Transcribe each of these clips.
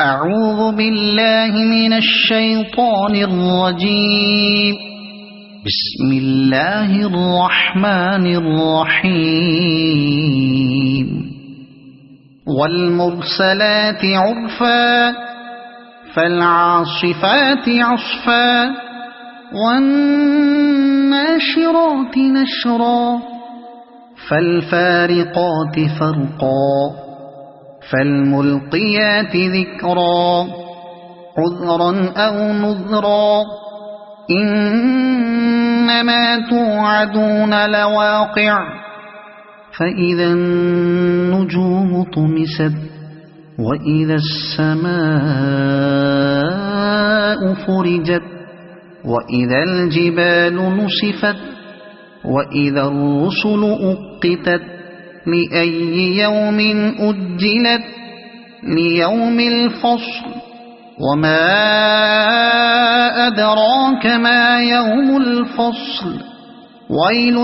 أعوذ بالله من الشيطان الرجيم. بسم الله الرحمن الرحيم. والمرسلات عرفا فالعاصفات عصفا والناشرات نشرا فالفارقات فرقا فالملقيات ذكرا عذرا أو نذرا إنما توعدون لواقع فإذا النجوم طمست وإذا السماء فرجت وإذا الجبال نسفت وإذا الرسل أقتت لأي يوم أجلت ليوم الفصل وما أدراك ما يوم الفصل ويل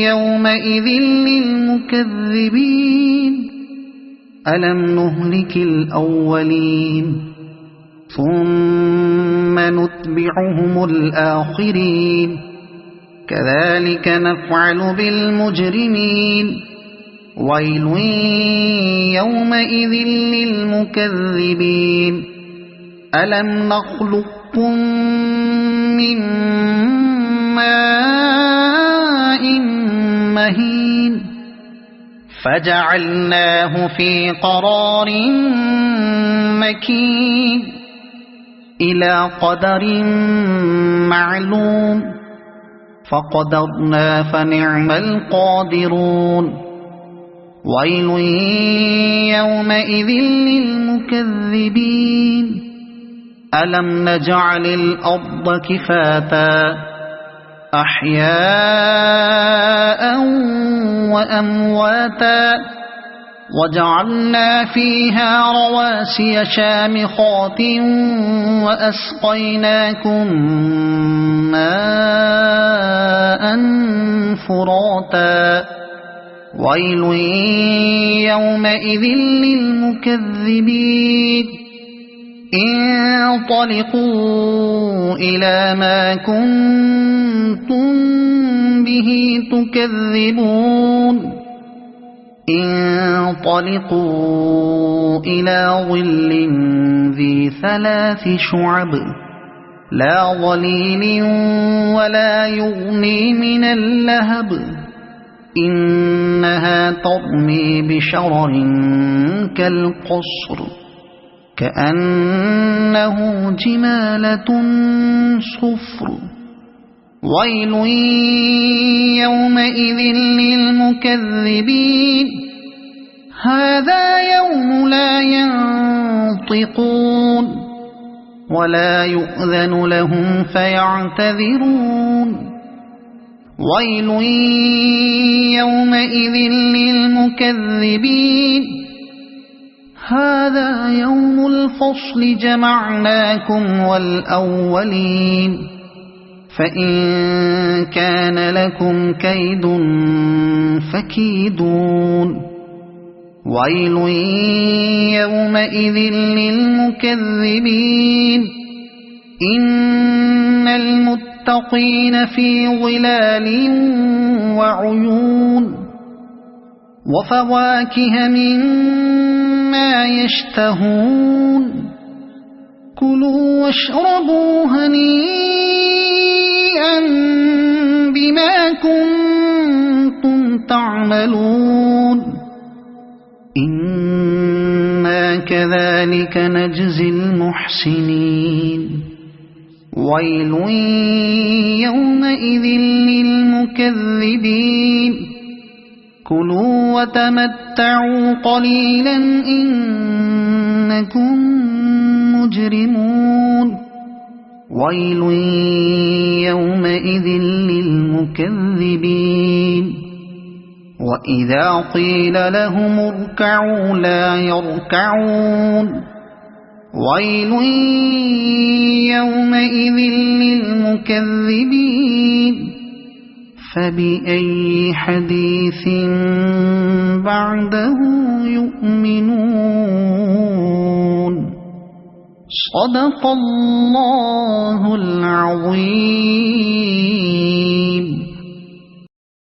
يومئذ للمكذبين ألم نهلك الأولين ثم نتبعهم الآخرين كذلك نفعل بالمجرمين ويل يومئذ للمكذبين ألم نخلقكم من ماء مهين فجعلناه في قرار مكين إلى قدر معلوم فقدرنا فنعم القادرون ويل يومئذ للمكذبين ألم نجعل الأرض كفاتا أحياء وأمواتا وجعلنا فيها رواسي شامخات وأسقيناكم ماء فراتا ويل يومئذ للمكذبين انطلقوا إلى ما كنتم به تكذبون انطلقوا إلى ظل ذي 3 شعب لا ظليل ولا يغني من اللهب إنها ترمي بشرر كالقصر كأنه جمالة صفر ويل يومئذ للمكذبين هذا يوم لا ينطقون ولا يؤذن لهم فيعتذرون ويل يومئذ للمكذبين هذا يوم الفصل جمعناكم والأولين فإن كان لكم كيد فكيدون ويل يومئذ للمكذبين إن المتقين في ظلال وعيون وفواكه مما يشتهون كلوا واشربوا هنيئا بما كنتم تعملون إنا كذلك نجزي المحسنين ويل يومئذ للمكذبين كلوا وتمتعوا قليلا إنكم مجرمون ويل يومئذ للمكذبين وإذا قيل لهم اركعوا لا يركعون ويل يومئذ للمكذبين فبأي حديث بعده يؤمنون صدق الله العظيم.